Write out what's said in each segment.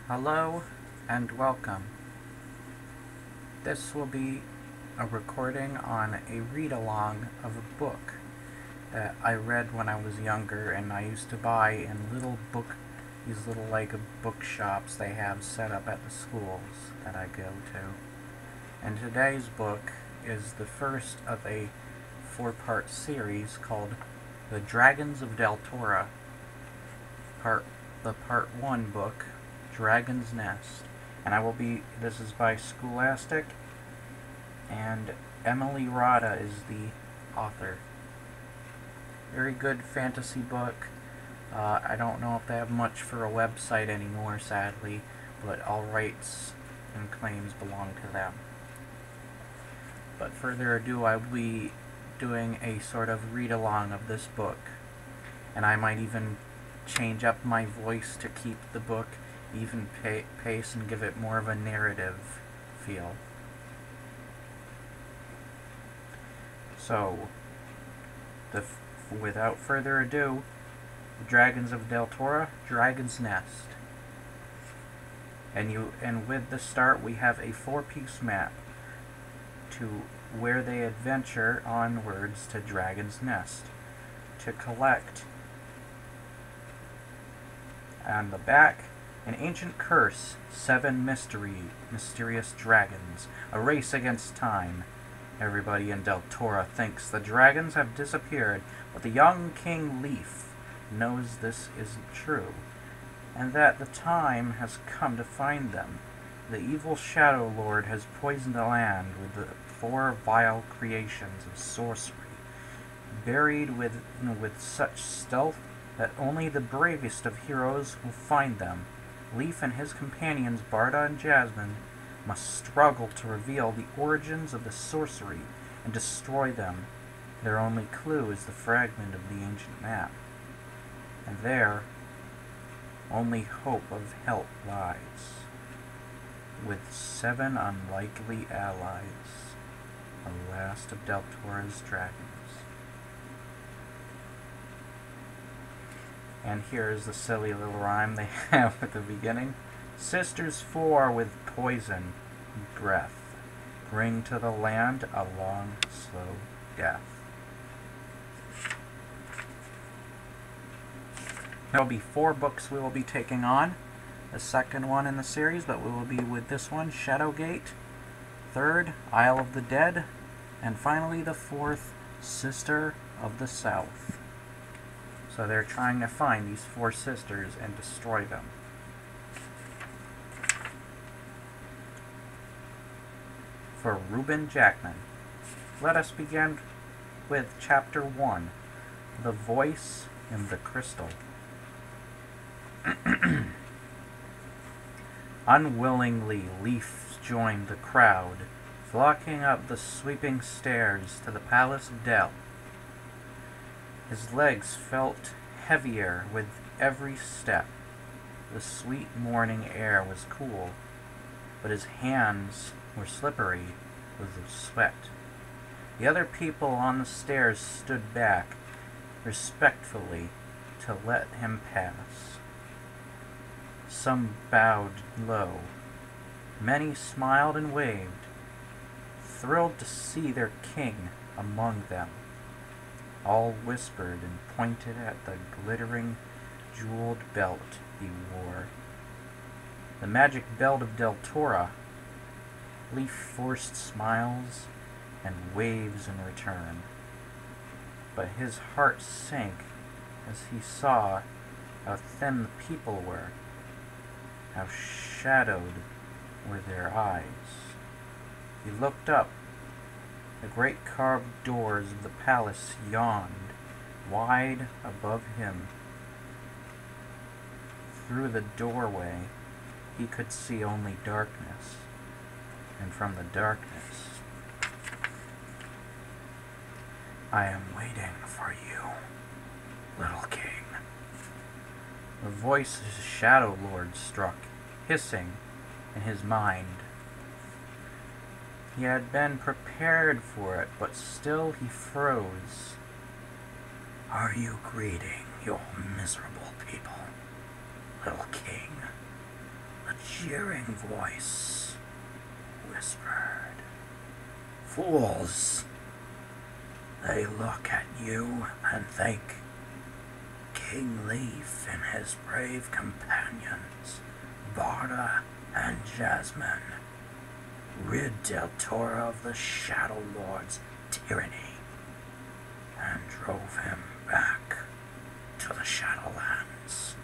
Hello and welcome. This will be a recording on a read-along of a book that I read when I was younger, and I used to buy in these little bookshops they have set up at the schools that I go to. And today's book is the first of a four-part series called The Dragons of Deltora. The part 1 book, Dragon's Nest. And this is by Scholastic, and Emily Rada is the author. Very good fantasy book. I don't know if they have much for a website anymore, sadly, but all rights and claims belong to them. But further ado, I will be doing a sort of read-along of this book, and I might even change up my voice to keep the book even pace and give it more of a narrative feel. So, without further ado, The Dragons of Deltora, Dragon's Nest. And with the start, we have a 4-piece map to where they adventure onwards to Dragon's Nest to collect. On the back, an ancient curse, 7 mysterious dragons, a race against time. Everybody in Deltora thinks the dragons have disappeared, but the young King Leaf knows this isn't true, and that the time has come to find them. The evil Shadow Lord has poisoned the land with the 4 vile creations of sorcery, buried with such stealth that only the bravest of heroes will find them. Leaf and his companions, Barda and Jasmine, must struggle to reveal the origins of the sorcery and destroy them. Their only clue is the fragment of the ancient map. And there, only hope of help lies. With 7 unlikely allies, the last of Deltora's dragons. And here's the silly little rhyme they have at the beginning. Sisters 4 with poison breath bring to the land a long, slow death. There will be 4 books we will be taking on. The second one in the series, but we will be with this one, Shadowgate. Third, Isle of the Dead. And finally the 4th, Sister of the South. So they're trying to find these 4 sisters and destroy them. For Reuben Jackman. Let us begin with Chapter 1, The Voice in the Crystal. Unwillingly, Leaf joined the crowd, flocking up the sweeping stairs to the Palace of Del. His legs felt heavier with every step. The sweet morning air was cool, but his hands were slippery with sweat. The other people on the stairs stood back respectfully to let him pass. Some bowed low. Many smiled and waved, thrilled to see their king among them. All whispered and pointed at the glittering, jeweled belt he wore. The magic belt of Deltora. Leaf forced smiles and waves in return. But his heart sank as he saw how thin the people were, how shadowed were their eyes. He looked up. The great carved doors of the palace yawned wide above him. Through the doorway, he could see only darkness, and from the darkness, "I am waiting for you, little king." The voice of the Shadow Lord struck, hissing in his mind. He had been prepared for it, but still he froze. "Are you greeting your miserable people, little king? The jeering voice whispered, "Fools! They look at you and think King Leaf and his brave companions, Varda and Jasmine, rid Deltora of the Shadow Lord's tyranny and drove him back to the Shadowlands.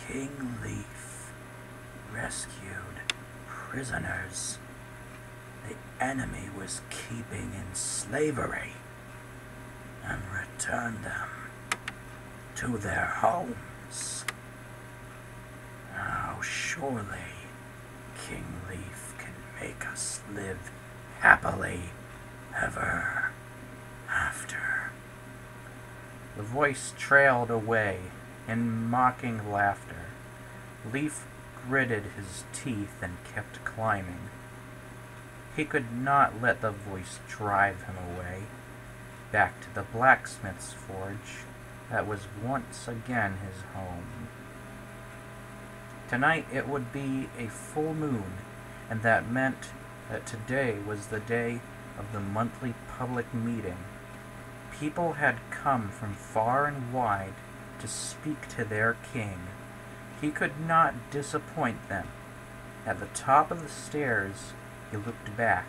King Leaf rescued prisoners the enemy was keeping in slavery and returned them to their homes. Now surely King Leaf can make us live happily ever after." The voice trailed away in mocking laughter. Leaf gritted his teeth and kept climbing. He could not let the voice drive him away, back to the blacksmith's forge that was once again his home. Tonight it would be a full moon, and that meant that today was the day of the monthly public meeting. People had come from far and wide to speak to their king. He could not disappoint them. At the top of the stairs, he looked back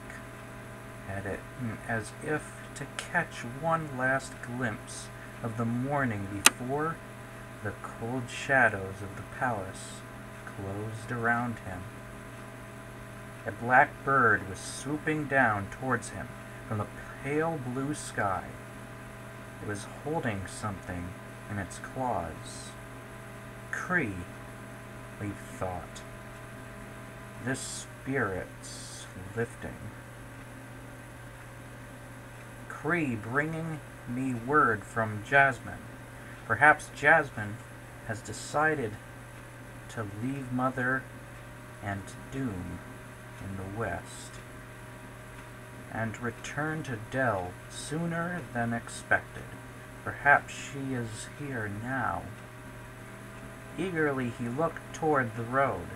at it as if to catch one last glimpse of the morning before the cold shadows of the palace closed around him. A black bird was swooping down towards him from the pale blue sky. It was holding something in its claws. Cree, Leaf thought. This spirit's lifting. Cree bringing me word from Jasmine. Perhaps Jasmine has decided to leave Mother and Doom in the west and return to Dell sooner than expected. Perhaps she is here now. Eagerly he looked toward the road,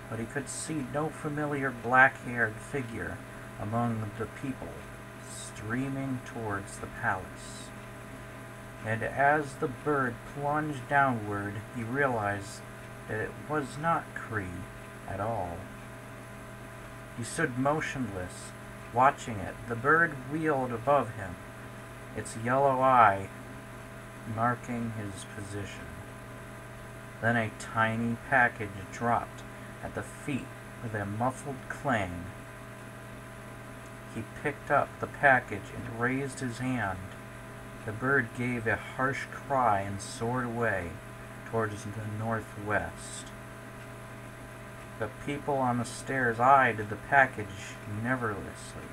but he could see no familiar black-haired figure among the people streaming towards the palace. And as the bird plunged downward, he realized that it was not Cree at all. He stood motionless, watching it. The bird wheeled above him, its yellow eye marking his position. Then a tiny package dropped at the feet with a muffled clang. He picked up the package and raised his hand. The bird gave a harsh cry and soared away towards the northwest. The people on the stairs eyed the package nervously.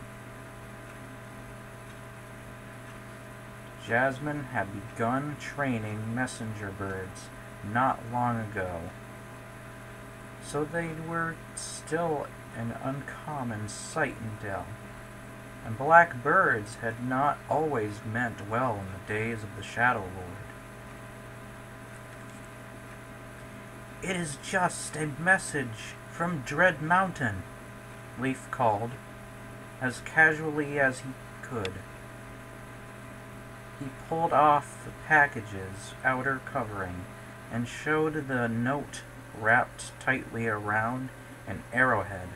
Jasmine had begun training messenger birds not long ago, so they were still an uncommon sight in Dell. And black birds had not always meant well in the days of the Shadow Lord. "It is just a message from Dread Mountain," Leaf called, as casually as he could. He pulled off the package's outer covering and showed the note wrapped tightly around an arrowhead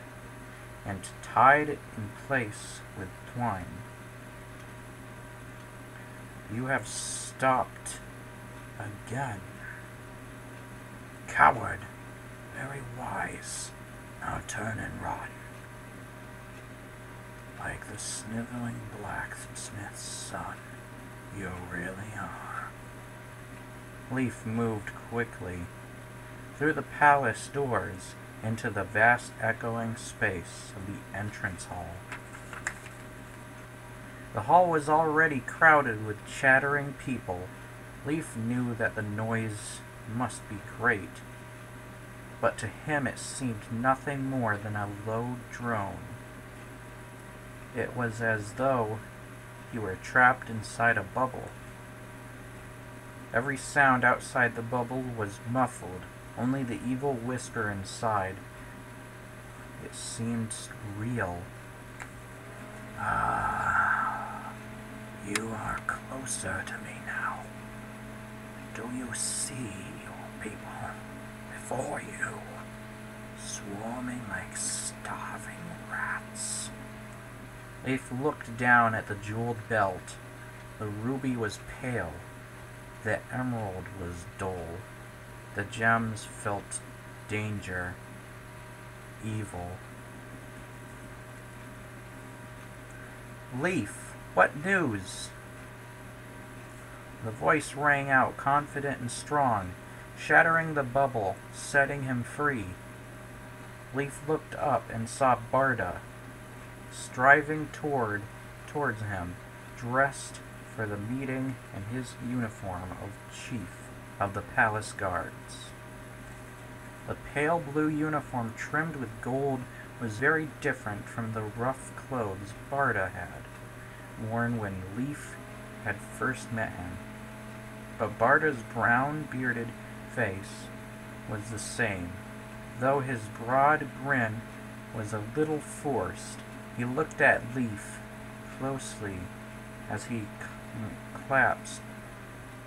and tied it in place with twine. "You have stopped again. Coward, very wise. Now turn and run. Like the sniveling blacksmith's son, you really are." Leaf moved quickly through the palace doors into the vast echoing space of the entrance hall. The hall was already crowded with chattering people. Leaf knew that the noise must be great, but to him it seemed nothing more than a low drone. It was as though he were trapped inside a bubble. Every sound outside the bubble was muffled only the evil whisper inside. It seemed real. Ah, you are closer to me now. Do you see your people before you, swarming like starving rats? Leif looked down at the jeweled belt. The ruby was pale. The emerald was dull. The gems felt danger, evil. Leif, what news? The voice rang out, confident and strong, shattering the bubble, setting him free. Leif looked up and saw Barda, striving towards him, dressed for the meeting in his uniform of chief of the palace guards. The pale blue uniform trimmed with gold was very different from the rough clothes Barda had worn when Leif had first met him. But Barda's brown, bearded face was the same, though his broad grin was a little forced. He looked at Leif closely as he claps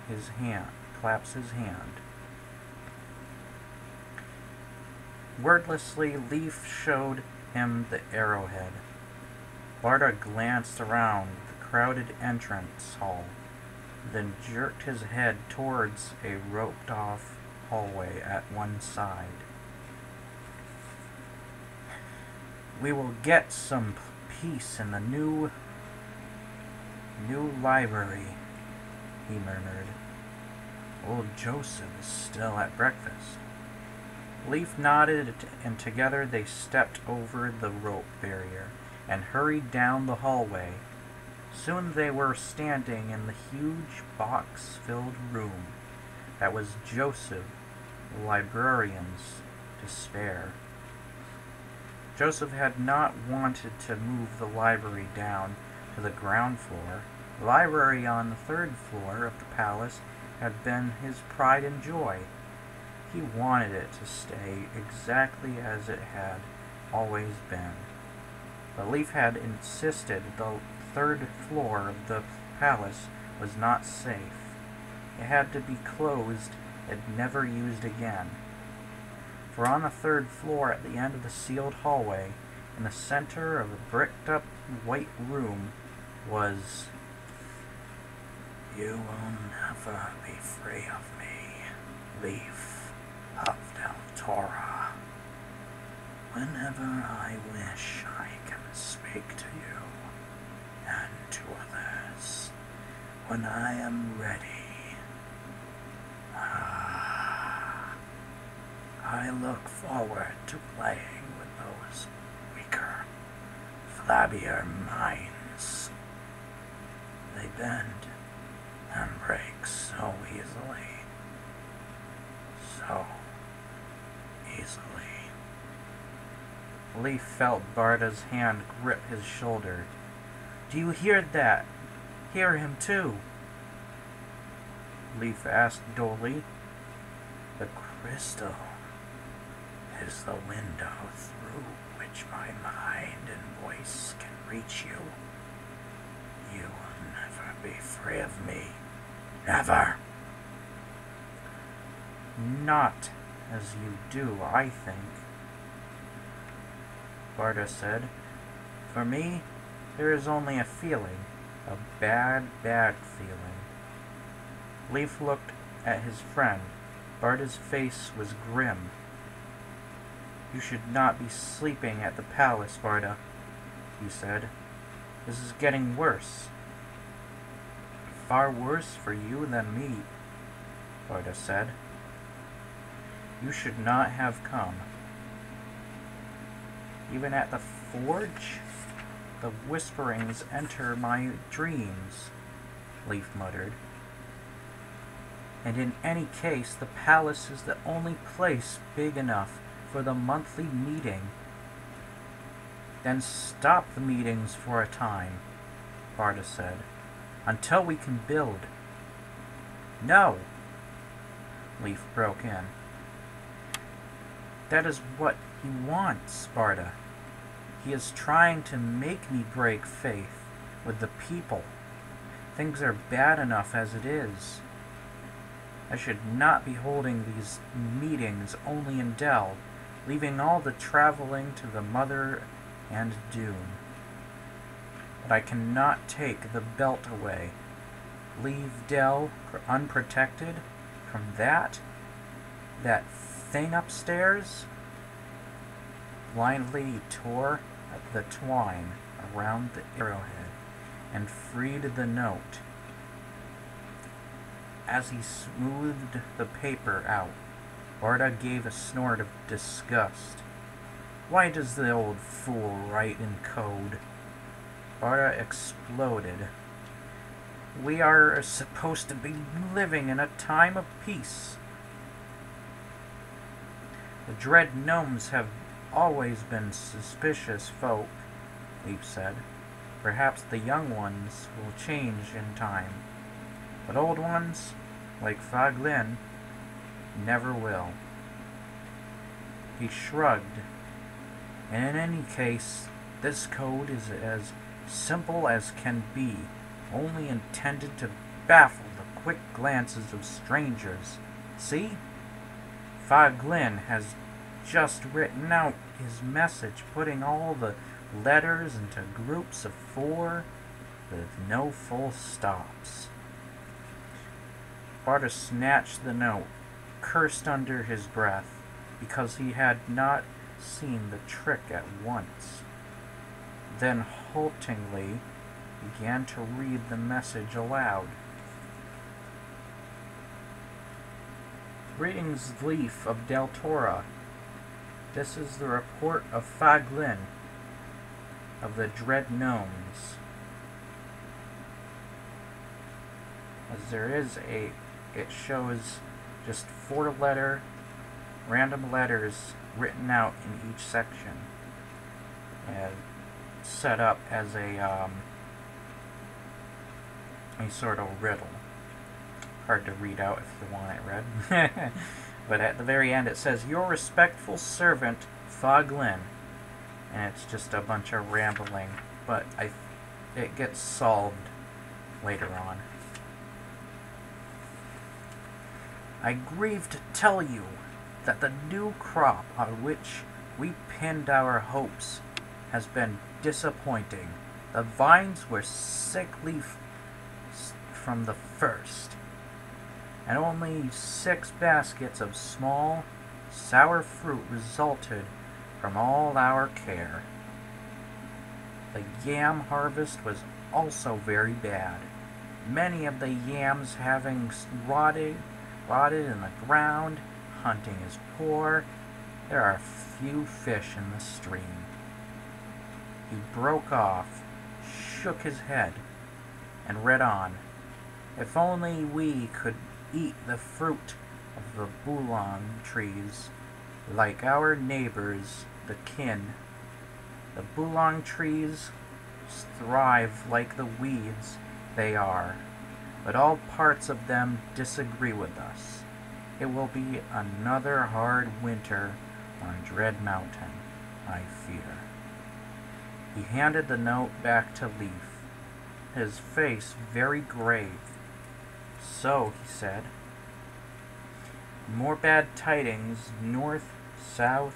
his hand. Wordlessly, Leif showed him the arrowhead. Barda glanced around the crowded entrance hall, then jerked his head towards a roped-off hallway at one side. We will get some peace in the new library, he murmured. Old Joseph is still at breakfast. Leif nodded, and together they stepped over the rope barrier and hurried down the hallway. Soon they were standing in the huge box-filled room that was Joseph, the librarian's despair. Joseph had not wanted to move the library down to the ground floor. The library on the third floor of the palace had been his pride and joy. He wanted it to stay exactly as it had always been. But Leif had insisted the third floor of the palace was not safe. It had to be closed and never used again. For on the third floor, at the end of the sealed hallway, in the center of a bricked-up white room, was... You will never be free of me, Leif of Deltora. Whenever I wish, I can speak to you and to others when I am ready. I look forward to playing with those weaker, flabbier minds. They bend and break so easily. So easily. Leif felt Barda's hand grip his shoulder. Do you hear that? Hear him too? Leif asked dully. The crystal is the window through which my mind and voice can reach you. You will never be free of me. Never. Not as you do, I think, Barda said. For me, there is only a feeling, a bad, bad feeling. Leif looked at his friend. Barda's face was grim. You should not be sleeping at the palace, Barda, he said. This is getting worse. Far worse for you than me, Barda said. You should not have come. Even at the forge, the whisperings enter my dreams, Leif muttered. And in any case, the palace is the only place big enough for the monthly meeting. Then stop the meetings for a time, Barda said, until we can build. No, Leif broke in. that is what he wants, Sparta. He is trying to make me break faith with the people. Things are bad enough as it is. I should not be holding these meetings only in Del, leaving all the traveling to the Mother and Doom. But I cannot take the belt away. Leave Del unprotected from that thing upstairs? Blindly he tore at the twine around the arrowhead and freed the note. As he smoothed the paper out, Sparta gave a snort of disgust. Why does the old fool write in code? Sparta exploded. We are supposed to be living in a time of peace. The dread gnomes have always been suspicious folk, Leaf said. Perhaps the young ones will change in time, but old ones, like Faglin, never will. He shrugged. In any case, this code is as simple as can be, only intended to baffle the quick glances of strangers. See? Faglin has just written out his message, putting all the letters into groups of 4 with no full stops. Sparta snatched the note, cursed under his breath, because he had not seen the trick at once. Then haltingly began to read the message aloud. Greetings, Leaf of Deltora. This is the report of Faglin of the Dread Gnomes. As there is it shows just 4 random letters written out in each section and set up as a sort of riddle. Hard to read out if you want it read. But at the very end it says, "Your respectful servant, Faglin." And it's just a bunch of rambling, but it gets solved later on. I grieve to tell you that the new crop on which we pinned our hopes has been disappointing. The vines were sickly from the first, and only 6 baskets of small, sour fruit resulted from all our care. The yam harvest was also very bad, many of the yams having rotted in the ground. Hunting is poor. There are few fish in the stream. He broke off, shook his head, and read on. If only we could eat the fruit of the boulong trees, like our neighbors, the kin. The boulong trees thrive like the weeds they are, but all parts of them disagree with us. It will be another hard winter on Dread Mountain, I fear. He handed the note back to Leaf, his face very grave. So, he said, more bad tidings north, south,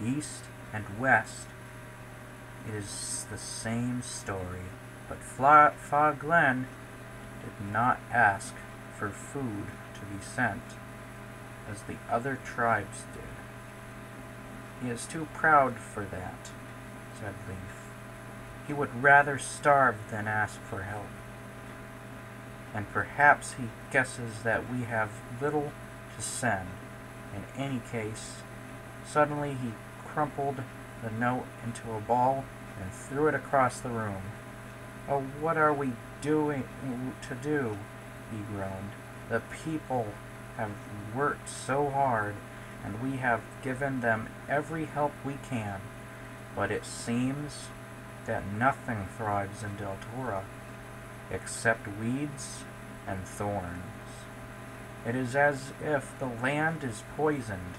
east, and west. It is the same story, but Faglin did not ask for food to be sent, as the other tribes did. He is too proud for that, said Leaf. He would rather starve than ask for help. And perhaps he guesses that we have little to send. In any case, suddenly he crumpled the note into a ball and threw it across the room. Oh, what are we doing to do? He groaned. The people have worked so hard, and we have given them every help we can. But it seems that nothing thrives in Deltora except weeds and thorns. It is as if the land is poisoned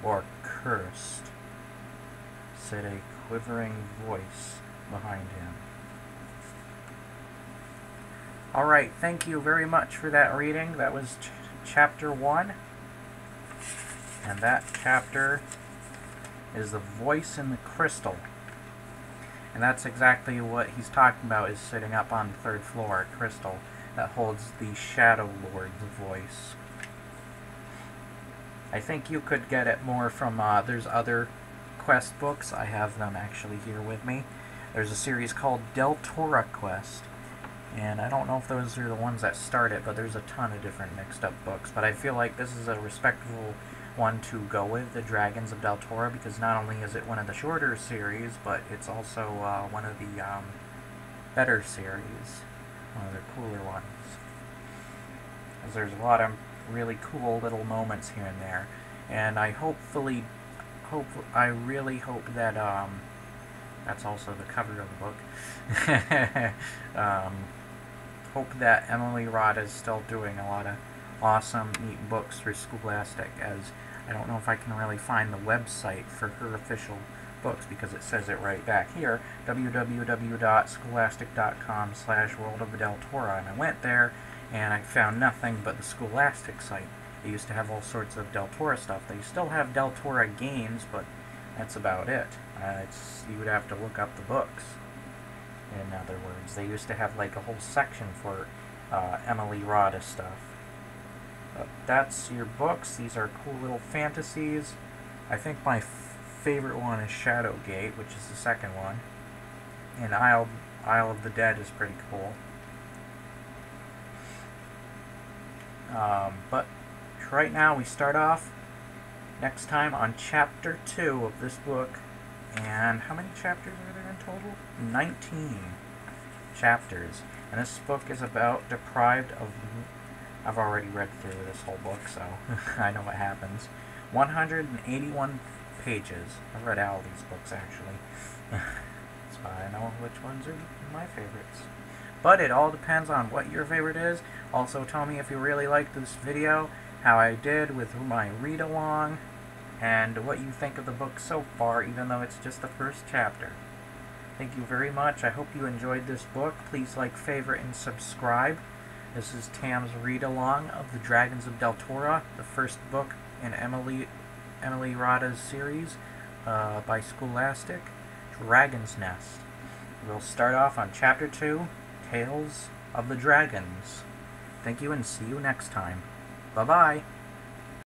or cursed," said a quivering voice behind him. Alright, thank you very much for that reading. That was chapter 1. And that chapter is The Voice in the Crystal. And that's exactly what he's talking about, is sitting up on the 3rd floor, a crystal that holds the Shadow Lord's voice. I think you could get it more from, there's other quest books. I have them actually here with me. There's a series called Deltora Quest, and I don't know if those are the ones that start it, but there's a ton of different mixed up books. But I feel like this is a respectable one to go with, The Dragons of Deltora, because not only is it one of the shorter series, but it's also one of the better series, one of the cooler ones. Because there's a lot of really cool little moments here and there, and I really hope that that's also the cover of the book. Hope that Emily Rod is still doing a lot of awesome, neat books for Scholastic, as I don't know if I can really find the website for her official books, because it says it right back here, www.scholastic.com/World of Deltora, and I went there and I found nothing but the Scholastic site. They used to have all sorts of Deltora stuff. They still have Deltora games, but that's about it. You would have to look up the books, in other words. They used to have like a whole section for Emily Rada stuff. But that's your books. These are cool little fantasies. I think my favorite one is Shadowgate, which is the second one. And Isle of the Dead is pretty cool. But right now we start off next time on chapter 2 of this book. And how many chapters are there in total? 19 chapters. And this book is about deprived of... I've already read through this whole book, so I know what happens. 181 pages. I've read all these books, actually. That's why I know which ones are my favorites. But it all depends on what your favorite is. Also, tell me if you really liked this video, how I did with my read-along, and what you think of the book so far, even though it's just the first chapter. Thank you very much. I hope you enjoyed this book. Please like, favorite, and subscribe. This is Tam's read-along of The Dragons of Deltora, the first book in Emily Rada's series by Scholastic, Dragon's Nest. We'll start off on Chapter 2, Tales of the Dragons. Thank you, and see you next time. Bye-bye.